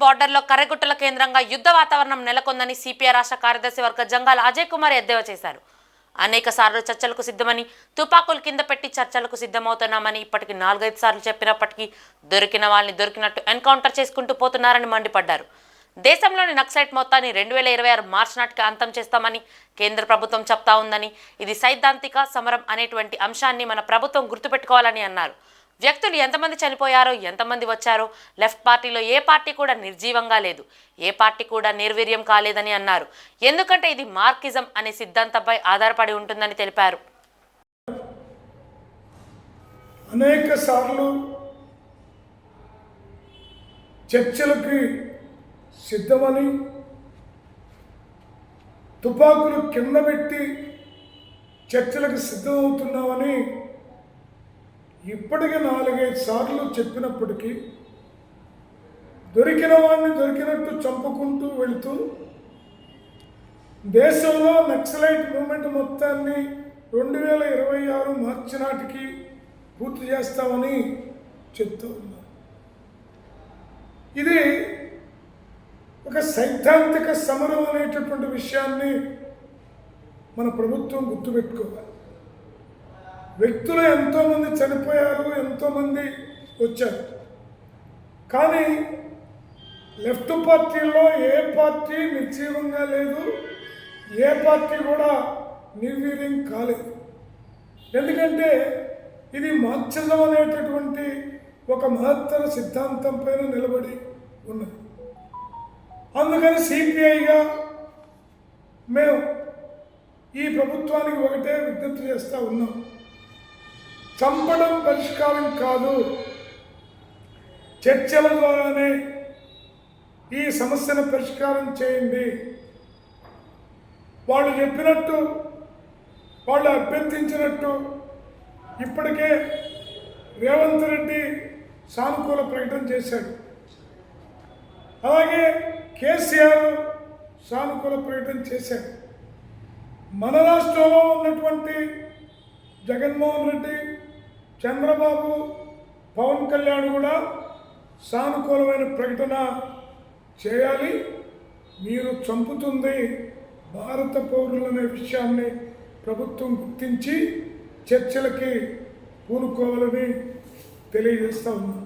బార్డర్లో కర్రెగుట్టల కేంద్రంగా యుద్ధ వాతావరణం నెలకొందని సిపిఐ రాష్ట్ర కార్యదర్శి వర్గ జంగాల అజయ్ కుమార్ ఎద్దేవా చేశారు. అనేక సార్లు చర్చలకు సిద్ధమని, తుపాకులు కింద పెట్టి చర్చలకు సిద్ధమవుతున్నామని ఇప్పటికి 4-5 సార్లు చెప్పినప్పటికీ దొరికిన వాళ్ళని దొరికినట్టు ఎన్కౌంటర్ చేసుకుంటూ పోతున్నారని మండిపడ్డారు. దేశంలోని నక్సలైట్ మొత్తాన్ని 2026 మార్చి నాటికి అంతం చేస్తామని కేంద్ర ప్రభుత్వం చెప్తా ఉందని, ఇది సైద్ధాంతిక సమరం అనేటువంటి అంశాన్ని మన ప్రభుత్వం గుర్తుపెట్టుకోవాలని అన్నారు. వ్యక్తులు ఎంతమంది చనిపోయారో, ఎంతమంది వచ్చారో, లెఫ్ట్ పార్టీలో ఏ పార్టీ కూడా నిర్జీవంగా లేదు, ఏ పార్టీ కూడా నిర్వీర్యం కాలేదని అన్నారు. ఎందుకంటే ఇది మార్కిజం అనే సిద్ధాంతంపై ఆధారపడి ఉంటుందని తెలిపారు. అనేక సార్లు చర్చలకి సిద్ధమని, తుపాకులు కింద పెట్టి చర్చలకు సిద్ధమవుతున్నామని ఇప్పటికీ 4-5 సార్లు చెప్పినప్పటికీ దొరికిన వాడిని దొరికినట్టు చంపుకుంటూ వెళుతూ దేశంలో నక్సలైట్ మూమెంట్ మొత్తాన్ని 2026 మార్చి నాటికి పూర్తి చేస్తామని చెప్తూ ఉన్నారు. ఇది ఒక సైద్ధాంతిక సమరం అనేటటువంటి విషయాన్ని మన ప్రభుత్వం గుర్తుపెట్టుకోవాలి. వ్యక్తులు ఎంతోమంది చనిపోయారు, ఎంతోమంది వచ్చారు. కానీ లెఫ్ట్ పార్టీల్లో ఏ పార్టీ నిర్జీవంగా లేదు, ఏ పార్టీ కూడా నిర్వీర్యం కాలేదు. ఎందుకంటే ఇది మార్క్సిజం అనేటటువంటి ఒక మహత్తర సిద్ధాంతం పైన నిలబడి ఉన్నది. అందుకని సిపిఐగా మేము ఈ ప్రభుత్వానికి ఒకటే విజ్ఞప్తి చేస్తూ ఉన్నాం. చంపడం పరిష్కారం కాదు, చర్చల ద్వారానే ఈ సమస్యను పరిష్కారం చేయండి. వాళ్ళు చెప్పినట్టు, వాళ్ళు అభ్యర్థించినట్టు ఇప్పటికే రేవంత్ రెడ్డి సానుకూల ప్రకటన చేశాడు. అలాగే కేసీఆర్ సానుకూల ప్రకటన చేశాడు. మన రాష్ట్రంలో ఉన్నటువంటి జగన్మోహన్ రెడ్డి, చంద్రబాబు, పవన్ కళ్యాణ్ కూడా సానుకూలమైన ప్రకటన చేయాలి. మీరు చంపుతుంది భారత పౌరులనే విషయాన్ని ప్రభుత్వం గుర్తించి చర్చలకి పూనుకోవాలని తెలియజేస్తా ఉన్నాం.